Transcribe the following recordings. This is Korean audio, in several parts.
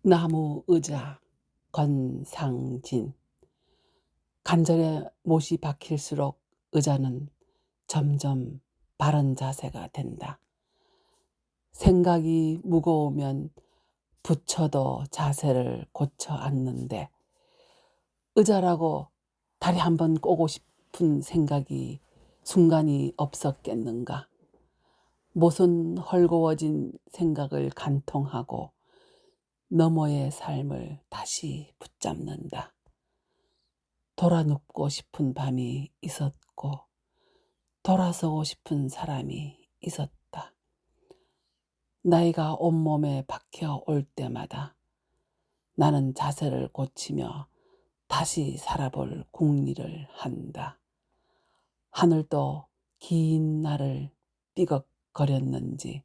나무 의자 권상진. 관절에 못이 박힐수록 의자는 점점 바른 자세가 된다. 생각이 무거우면 붙여도 자세를 고쳐 앉는데 의자라고 다리 한번 꼬고 싶은 생각이 순간이 없었겠는가. 못은 헐거워진 생각을 간통하고 너머의 삶을 다시 붙잡는다. 돌아눕고 싶은 밤이 있었고 돌아서고 싶은 사람이 있었다. 나이가 온몸에 박혀 올 때마다 나는 자세를 고치며 다시 살아볼 궁리를 한다. 하늘도 긴 날을 삐걱거렸는지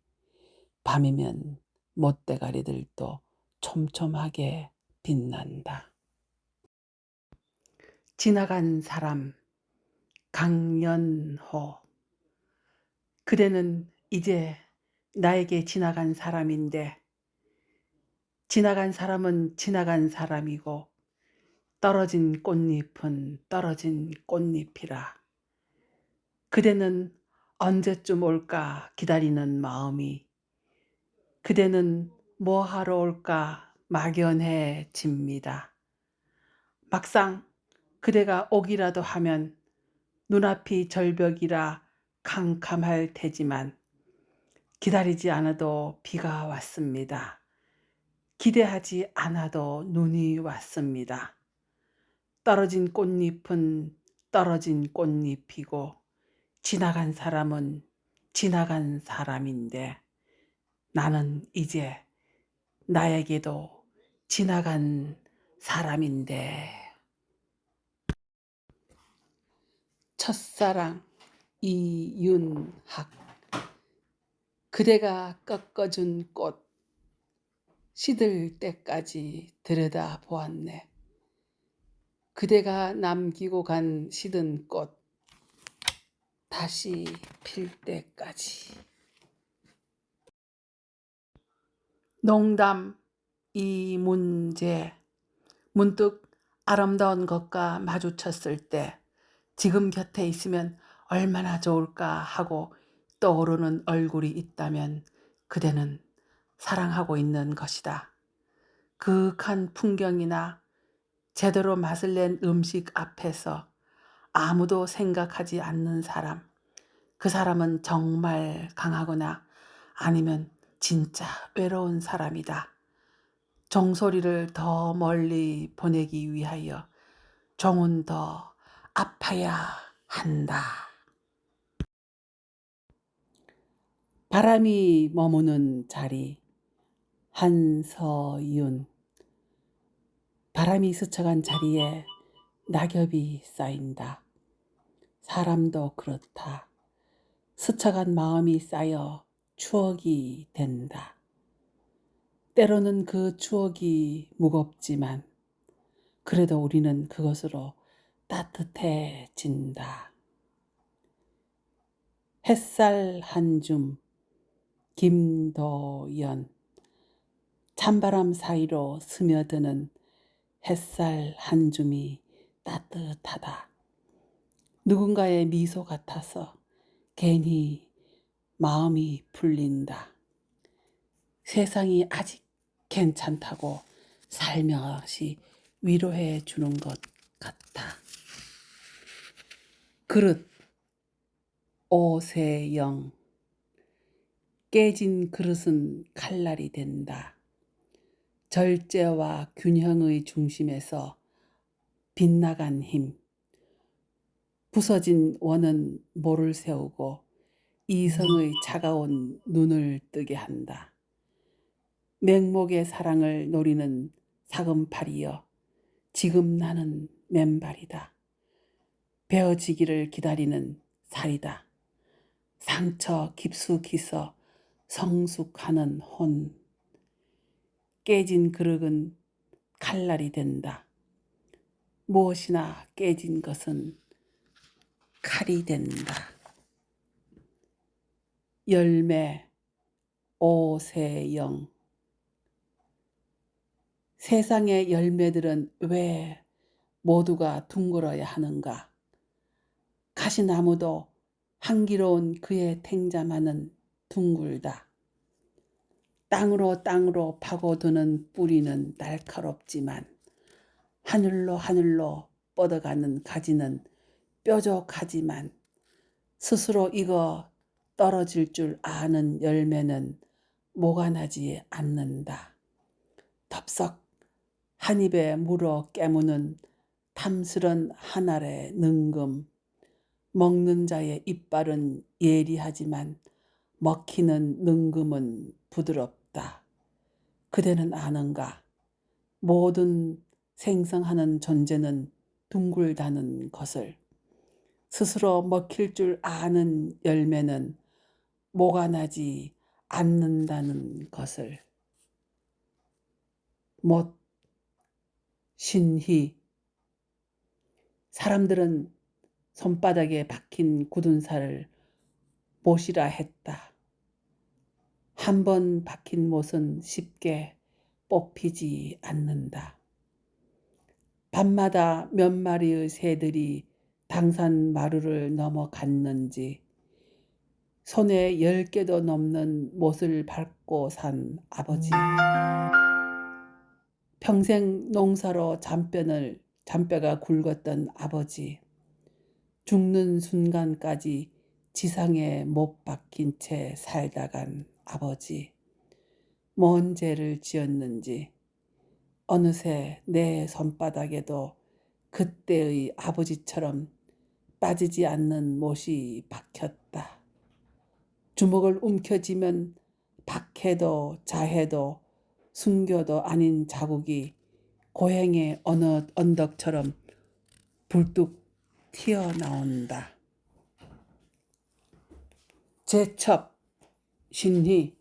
밤이면 못대가리들도 촘촘하게 빛난다. 지나간 사람 강연호. 그대는 이제 나에게 지나간 사람인데 지나간 사람은 지나간 사람이고 떨어진 꽃잎은 떨어진 꽃잎이라. 그대는 언제쯤 올까 기다리는 마음이 그대는 뭐하러 올까 막연해집니다. 막상 그대가 오기라도 하면 눈앞이 절벽이라 캄캄할 테지만 기다리지 않아도 비가 왔습니다. 기대하지 않아도 눈이 왔습니다. 떨어진 꽃잎은 떨어진 꽃잎이고 지나간 사람은 지나간 사람인데 나는 이제 나에게도 지나간 사람인데. 첫사랑 이윤학. 그대가 꺾어준 꽃 시들 때까지 들여다보았네. 그대가 남기고 간 시든 꽃 다시 필 때까지. 농담 이문제. 문득 아름다운 것과 마주쳤을 때 지금 곁에 있으면 얼마나 좋을까 하고 떠오르는 얼굴이 있다면 그대는 사랑하고 있는 것이다. 그윽한 풍경이나 제대로 맛을 낸 음식 앞에서 아무도 생각하지 않는 사람, 그 사람은 정말 강하거나 아니면 진짜 외로운 사람이다. 종소리를 더 멀리 보내기 위하여 종은 더 아파야 한다. 바람이 머무는 자리. 한서윤. 바람이 스쳐간 자리에 낙엽이 쌓인다. 사람도 그렇다. 스쳐간 마음이 쌓여 추억이 된다. 때로는 그 추억이 무겁지만 그래도 우리는 그것으로 따뜻해진다. 햇살 한 줌. 김도연. 찬바람 사이로 스며드는 햇살 한 줌이 따뜻하다. 누군가의 미소 같아서 괜히 마음이 풀린다. 세상이 아직 괜찮다고 살며시 위로해 주는 것 같아. 그릇 오세영. 깨진 그릇은 칼날이 된다. 절제와 균형의 중심에서 빗나간 힘. 부서진 원은 모를 세우고 이성의 차가운 눈을 뜨게 한다. 맹목의 사랑을 노리는 사금팔이여, 지금 나는 맨발이다. 베어지기를 기다리는 살이다. 상처 깊숙이서 성숙하는 혼. 깨진 그릇은 칼날이 된다. 무엇이나 깨진 것은 칼이 된다. 열매 오세영. 세상의 열매들은 왜 모두가 둥글어야 하는가? 가시나무도 향기로운 그의 탱자만은 둥글다. 땅으로 파고드는 뿌리는 날카롭지만 하늘로 뻗어가는 가지는 뾰족하지만 스스로 익어 떨어질 줄 아는 열매는 모가 나지 않는다. 덥석 한 입에 물어 깨무는 탐스런 한 알의 능금. 먹는 자의 이빨은 예리하지만 먹히는 능금은 부드럽다. 그대는 아는가? 모든 생성하는 존재는 둥글다는 것을. 스스로 먹힐 줄 아는 열매는 모가 나지 않는다는 것을. 못 신희. 사람들은 손바닥에 박힌 굳은 살을 못이라 했다. 한 번 박힌 못은 쉽게 뽑히지 않는다. 밤마다 몇 마리의 새들이 당산 마루를 넘어갔는지 손에 10개도 넘는 못을 밟고 산 아버지. 평생 농사로 잔뼈가 굵었던 아버지. 죽는 순간까지 지상에 못 박힌 채 살다간 아버지. 뭔 죄를 지었는지 어느새 내 손바닥에도 그때의 아버지처럼 빠지지 않는 못이 박혔다. 주먹을 움켜쥐면 박해도 자해도 순교도 아닌 자국이 고행의 어느 언덕처럼 불뚝 튀어나온다. 제첩 신희.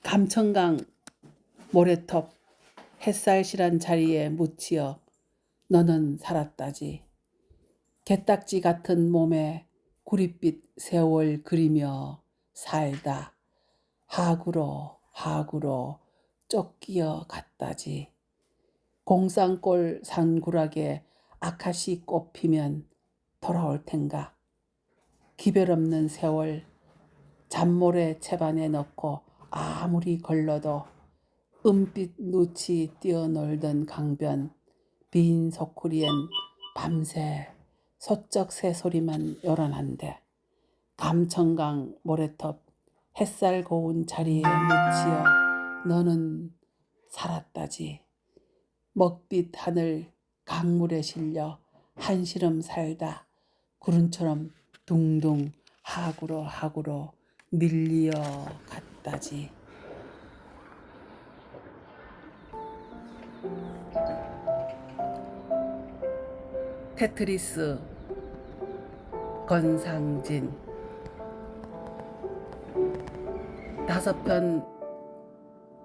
감천강 모래톱 햇살실한 자리에 묻히어 너는 살았다지. 개딱지 같은 몸에 구릿빛 세월 그리며 살다. 하구로 쫓기어 갔다지. 공산골 산구락에 아카시 꽃 피면 돌아올 텐가. 기별 없는 세월 잔모래 채반에 넣고 아무리 걸러도 은빛 누치 뛰어놀던 강변 빈 소쿠리엔 밤새 소쩍 새소리만 요란한데 감천강 모래톱 햇살 고운 자리에 묻히어 너는 살았다지. 먹빛 하늘 강물에 실려 한시름 살다 구름처럼 둥둥 하구로 밀리어 갔다지. 테트리스 건상진. 5편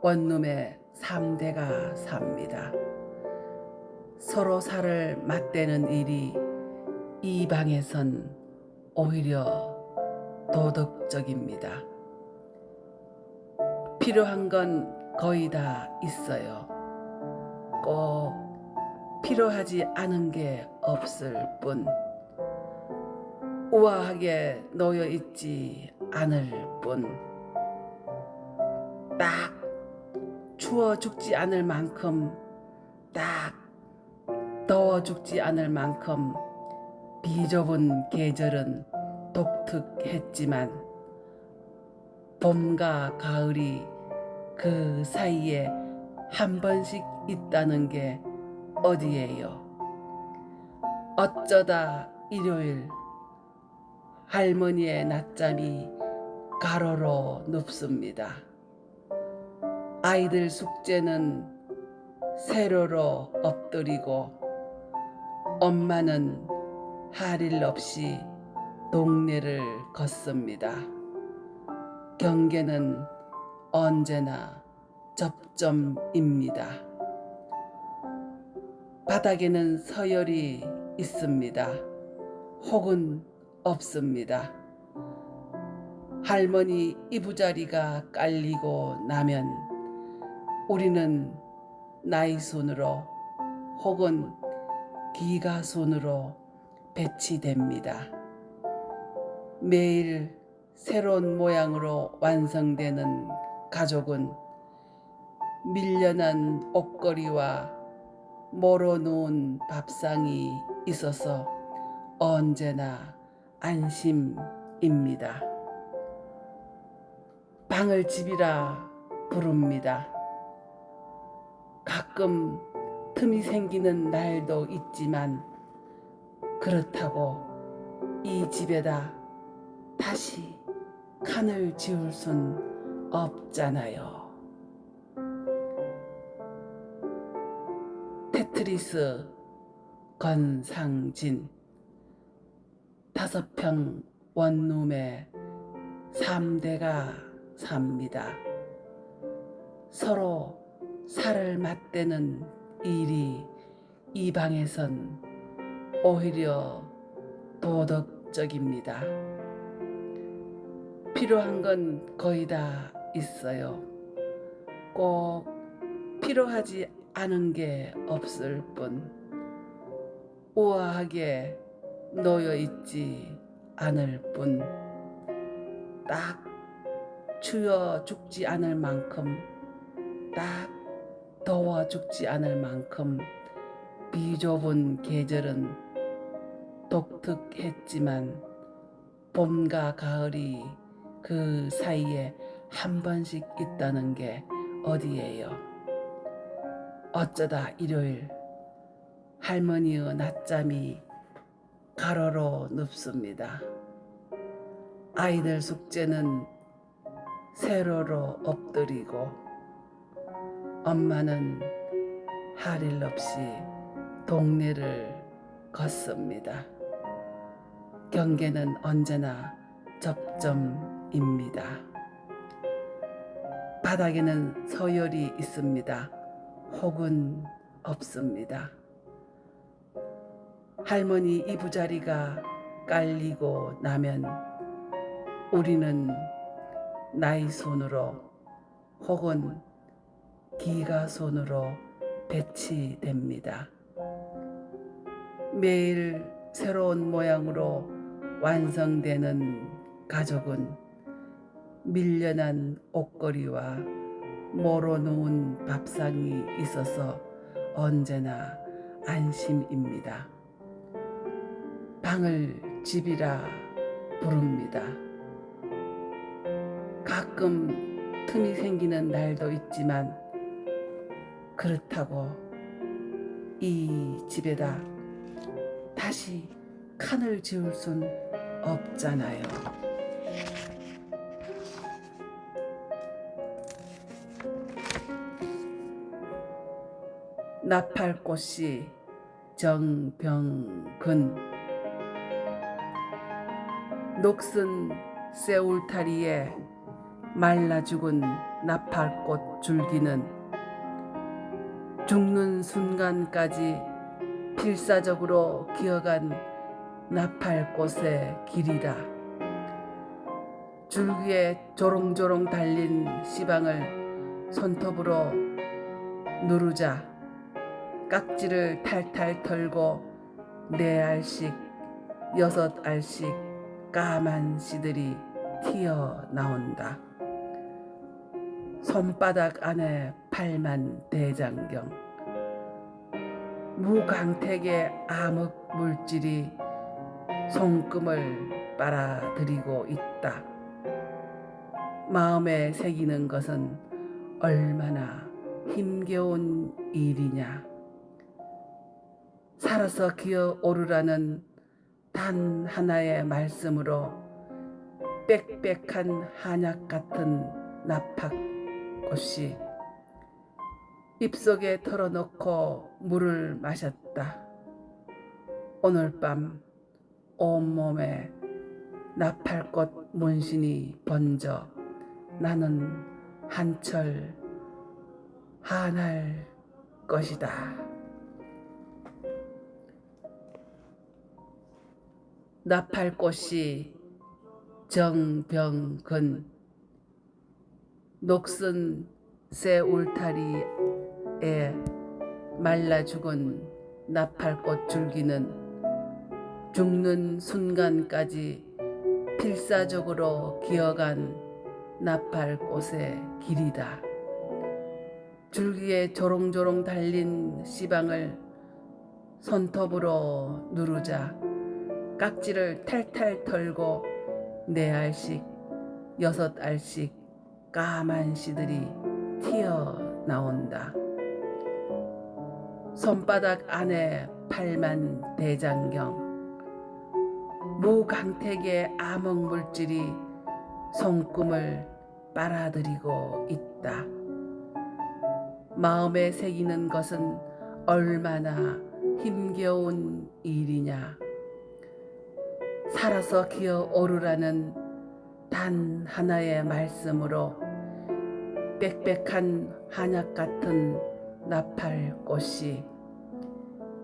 원룸에 3대가 삽니다. 서로 살을 맞대는 일이 이 방에선 오히려 도덕적입니다. 필요한 건 거의 다 있어요. 꼭 필요하지 않은 게 없을 뿐. 우아하게 놓여 있지 않을 뿐. 딱 추워 죽지 않을 만큼, 딱 더워 죽지 않을 만큼 비좁은 계절은 독특했지만 봄과 가을이 그 사이에 한 번씩 있다는 게 어디예요. 어쩌다 일요일 할머니의 낮잠이 가로로 눕습니다. 아이들 숙제는 세로로 엎드리고 엄마는 할 일 없이 동네를 걷습니다. 경계는 언제나 접점입니다. 바닥에는 서열이 있습니다. 혹은 없습니다. 할머니 이부자리가 깔리고 나면 우리는 나의 손으로 혹은 기가 손으로 배치됩니다. 매일 새로운 모양으로 완성되는 가족은 밀려난 옷걸이와 몰아놓은 밥상이 있어서 언제나 안심입니다. 방을 집이라 부릅니다. 가끔 틈이 생기는 날도 있지만 그렇다고 이 집에다 다시 칸을 지울 순 없잖아요. 테트리스 건상진 5평 원룸에 3대가 삽니다. 서로 살을 맞대는 일이 이 방에선 오히려 도덕적입니다. 필요한 건 거의 다 있어요. 꼭 필요하지 않은 게 없을 뿐 우아하게 놓여 있지 않을 뿐 딱 추워 죽지 않을 만큼 딱 더워 죽지 않을 만큼 비좁은 계절은 독특했지만 봄과 가을이 그 사이에 한 번씩 있다는 게 어디예요. 어쩌다 일요일 할머니의 낮잠이 가로로 눕습니다. 아이들 숙제는 세로로 엎드리고 엄마는 할 일 없이 동네를 걷습니다. 경계는 언제나 접점입니다. 바닥에는 서열이 있습니다. 혹은 없습니다. 할머니 이부자리가 깔리고 나면 우리는 나의 손으로 혹은 기가 손으로 배치됩니다. 매일 새로운 모양으로 완성되는 가족은 밀려난 옷걸이와 몰아놓은 밥상이 있어서 언제나 안심입니다. 방을 집이라 부릅니다. 가끔 틈이 생기는 날도 있지만 그렇다고 이 집에다 다시 칸을 지울 순 없잖아요. 나팔꽃이 정병근 녹슨 새울타리에 말라 죽은 나팔꽃 줄기는 죽는 순간까지 필사적으로 기어간 나팔꽃의 길이다. 줄기에 조롱조롱 달린 씨방을 손톱으로 누르자 깍지를 탈탈 털고 4알씩 6알씩 까만 씨들이 튀어나온다. 손바닥 안에 팔만 대장경 무광택의 암흑 물질이 손금을 빨아들이고 있다. 마음에 새기는 것은 얼마나 힘겨운 일이냐. 살아서 기어오르라는 단 하나의 말씀으로 빽빽한 한약 같은 나팔꽃이 입속에 털어놓고 물을 마셨다. 오늘 밤 온몸에 나팔꽃 문신이 번져 나는 한철 한할 것이다. 나팔꽃이 정병근 녹슨 새 울타리에 말라 죽은 나팔꽃 줄기는 죽는 순간까지 필사적으로 기어간 나팔꽃의 길이다. 줄기에 조롱조롱 달린 씨방을 손톱으로 누르자 깍지를 탈탈 털고 4알씩 6알씩 까만 씨들이 튀어나온다. 손바닥 안에 팔만 대장경 무강택의 암흑물질이 손금을 빨아들이고 있다. 마음에 새기는 것은 얼마나 힘겨운 일이냐. 살아서 기어오르라는 단 하나의 말씀으로 빽빽한 한약 같은 나팔꽃이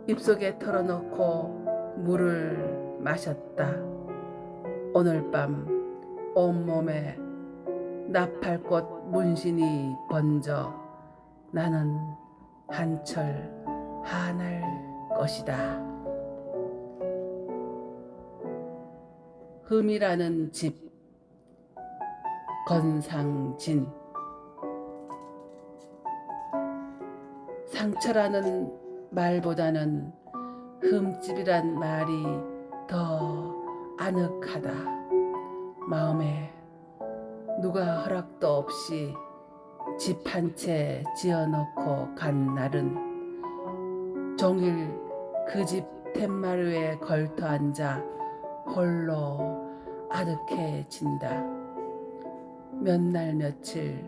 입속에 털어놓고 물을 마셨다. 오늘 밤 온몸에 나팔꽃 문신이 번져 나는 한철 한할 것이다. 흠이라는 집 건상진 상처라는 말보다는 흠집이란 말이 더 아늑하다. 마음에 누가 허락도 없이 집 한 채 지어놓고 간 날은 종일 그 집 툇마루에 걸터 앉아 홀로 아득해진다. 몇 날 며칠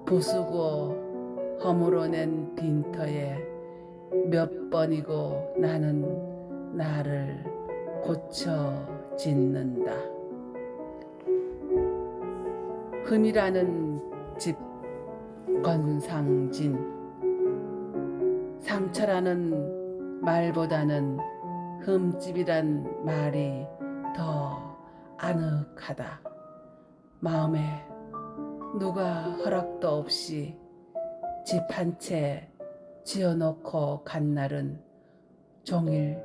부수고 허물어낸 빈터에 몇 번이고 나는 나를 고쳐 짓는다. 흠이라는 집 건상진 상처라는 말보다는 흠집이란 말이 더 아늑하다. 마음에 누가 허락도 없이 집 한 채 지어놓고 간 날은 종일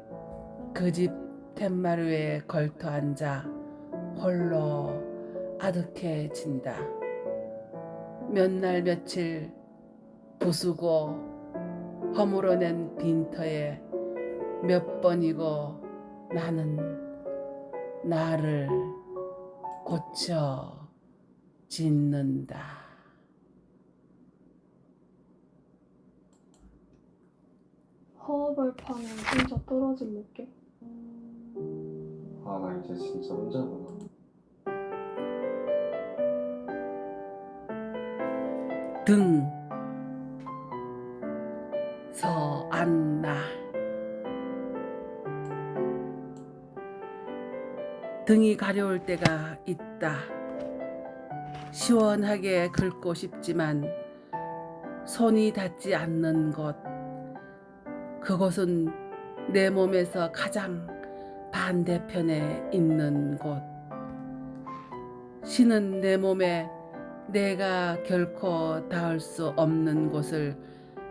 그 집 툇마루에 걸터 앉아 홀로 아득해진다. 몇 날 며칠 부수고 허물어낸 빈터에 몇 번이고 나는 나를 고쳐 짓는다. 허허벌판은 진짜 떨어진 느낌? 아, 나 이제 진짜 혼자구나. 등 서안나 등이 가려울 때가 있다. 시원하게 긁고 싶지만 손이 닿지 않는 곳, 그곳은 내 몸에서 가장 반대편에 있는 곳. 신은 내 몸에 내가 결코 닿을 수 없는 곳을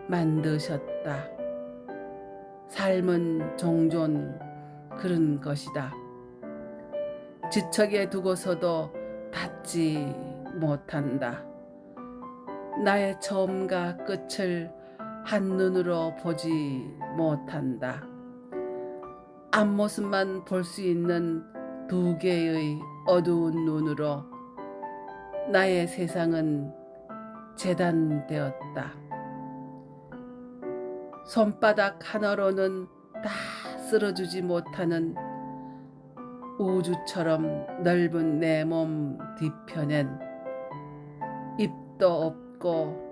만드셨다. 삶은 종종 그런 것이다. 지척에 두고서도 닿지 못한다. 나의 처음과 끝을 한눈으로 보지 못한다. 앞모습만 볼 수 있는 2개의 어두운 눈으로 나의 세상은 재단되었다. 손바닥 하나로는 다 쓸어주지 못하는 우주처럼 넓은 내 몸 뒤편엔 입도 없고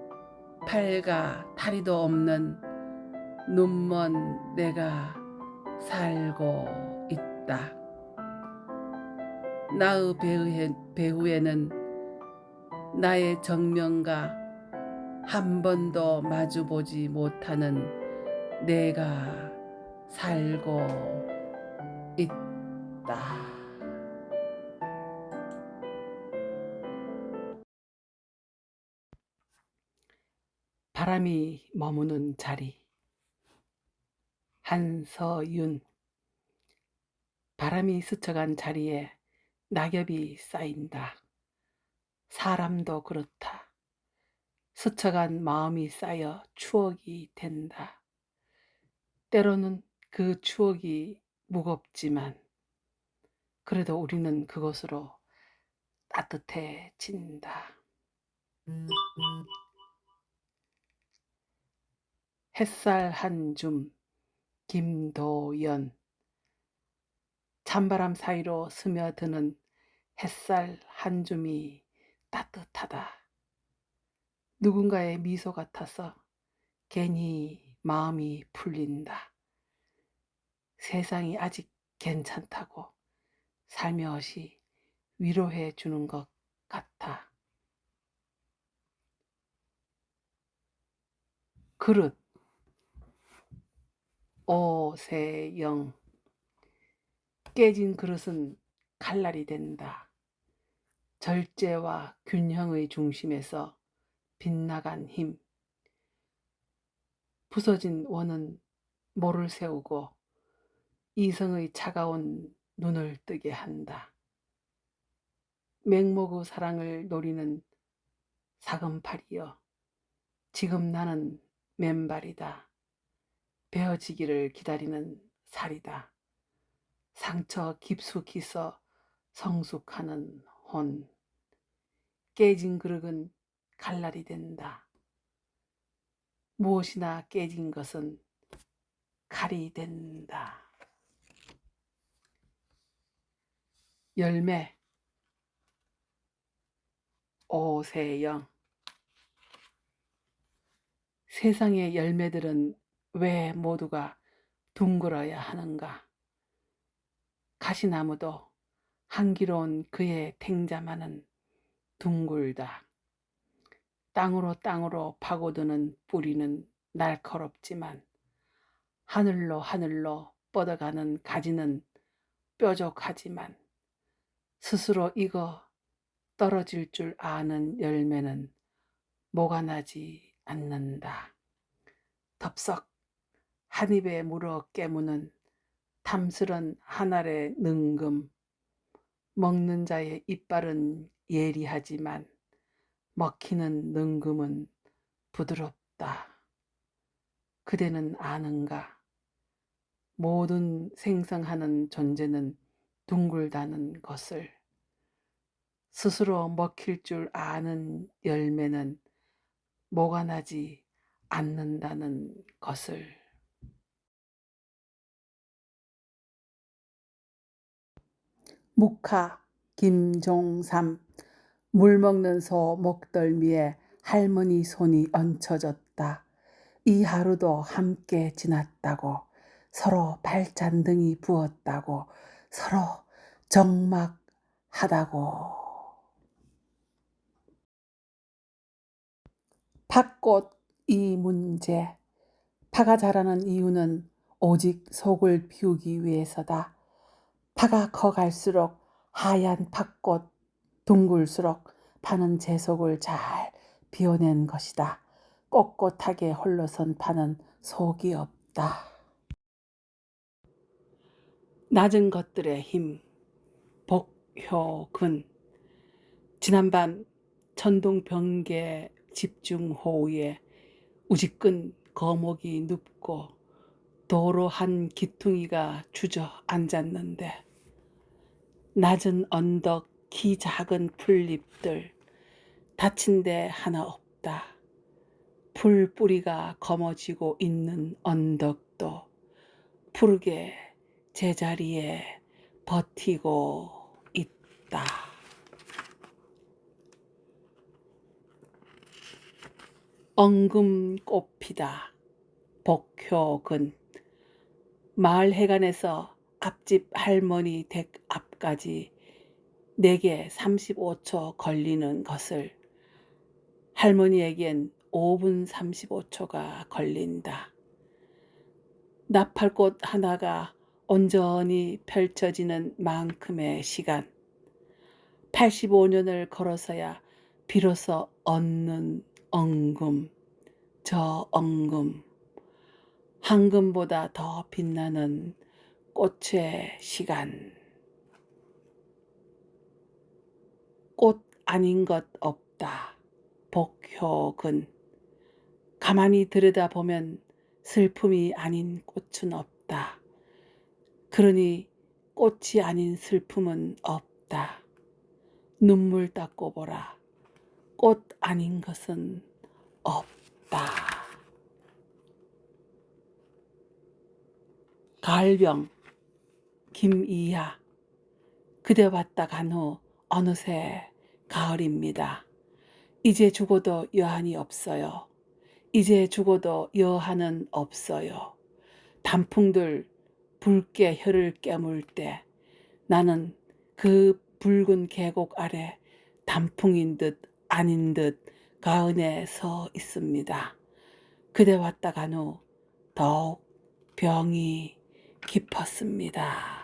팔과 다리도 없는 눈먼 내가 살고 있다. 나의 배후에는 나의 정면과 한 번도 마주보지 못하는 내가 살고 있다. 바람이 머무는 자리. 한서윤. 바람이 스쳐간 자리에 낙엽이 쌓인다. 사람도 그렇다. 스쳐간 마음이 쌓여 추억이 된다. 때로는 그 추억이 무겁지만 그래도 우리는 그것으로 따뜻해진다. 햇살 한 줌. 김도연. 찬바람 사이로 스며드는 햇살 한 줌이 따뜻하다. 누군가의 미소 같아서 괜히 마음이 풀린다. 세상이 아직 괜찮다고 살며시 위로해 주는 것 같아. 그릇. 오세영. 깨진 그릇은 칼날이 된다. 절제와 균형의 중심에서 빗나간 힘. 부서진 원은 모를 세우고 이성의 차가운 눈을 뜨게 한다. 맹목의 사랑을 노리는 사금팔이여. 지금 나는 맨발이다. 베어지기를 기다리는 살이다. 상처 깊숙이 써 성숙하는 혼. 깨진 그릇은 칼날이 된다. 무엇이나 깨진 것은 칼이 된다. 열매. 오세영. 세상의 열매들은 왜 모두가 둥글어야 하는가? 가시나무도 향기로운 그의 탱자만은 둥글다. 땅으로 파고드는 뿌리는 날카롭지만 하늘로 뻗어가는 가지는 뾰족하지만 스스로 익어 떨어질 줄 아는 열매는 모가 나지 않는다. 덥석 한 입에 물어 깨무는 탐스런 한 알의 능금. 먹는 자의 이빨은 예리하지만 먹히는 능금은 부드럽다. 그대는 아는가? 모든 생성하는 존재는 둥글다는 것을. 스스로 먹힐 줄 아는 열매는 모가 나지 않는다는 것을. 묵화. 김종삼. 물 먹는 소 목덜미에 할머니 손이 얹혀졌다. 이 하루도 함께 지났다고, 서로 발잔등이 부었다고, 서로 적막하다고. 팥꽃 이문제. 파가 자라는 이유는 오직 속을 비우기 위해서다. 파가 커갈수록 하얀 팥꽃, 둥글수록 파는 제 속을 잘 비워낸 것이다. 꼿꼿하게 홀로선 파는 속이 없다. 낮은 것들의 힘. 복효근. 지난밤 천둥번개 집중호우에 우지끈 거목이 눕고 도로 한 기퉁이가 주저앉았는데 낮은 언덕 키 작은 풀잎들 다친 데 하나 없다. 풀 뿌리가 검어지고 있는 언덕도 푸르게 제자리에 버티고 있다. 엉금 꽃피다. 복효근. 마을 해관에서 앞집 할머니 댁 앞까지 내게 35초 걸리는 것을 할머니에겐 5분 35초가 걸린다. 나팔꽃 하나가 온전히 펼쳐지는 만큼의 시간. 85년을 걸어서야 비로소 얻는 엉금. 저 엉금, 황금보다 더 빛나는 꽃의 시간. 꽃 아닌 것 없다. 복효근. 가만히 들여다보면 슬픔이 아닌 꽃은 없다. 그러니 꽃이 아닌 슬픔은 없다. 눈물 닦고 보라. 꽃 아닌 것은 없다. 가을병 김이하. 그대 왔다 간 후 어느새 가을입니다. 이제 죽어도 여한이 없어요. 이제 죽어도 여한은 없어요. 단풍들 붉게 혀를 깨물 때 나는 그 붉은 계곡 아래 단풍인 듯 아닌 듯 가은에 서 있습니다. 그대 왔다 간 후 더욱 병이 깊었습니다.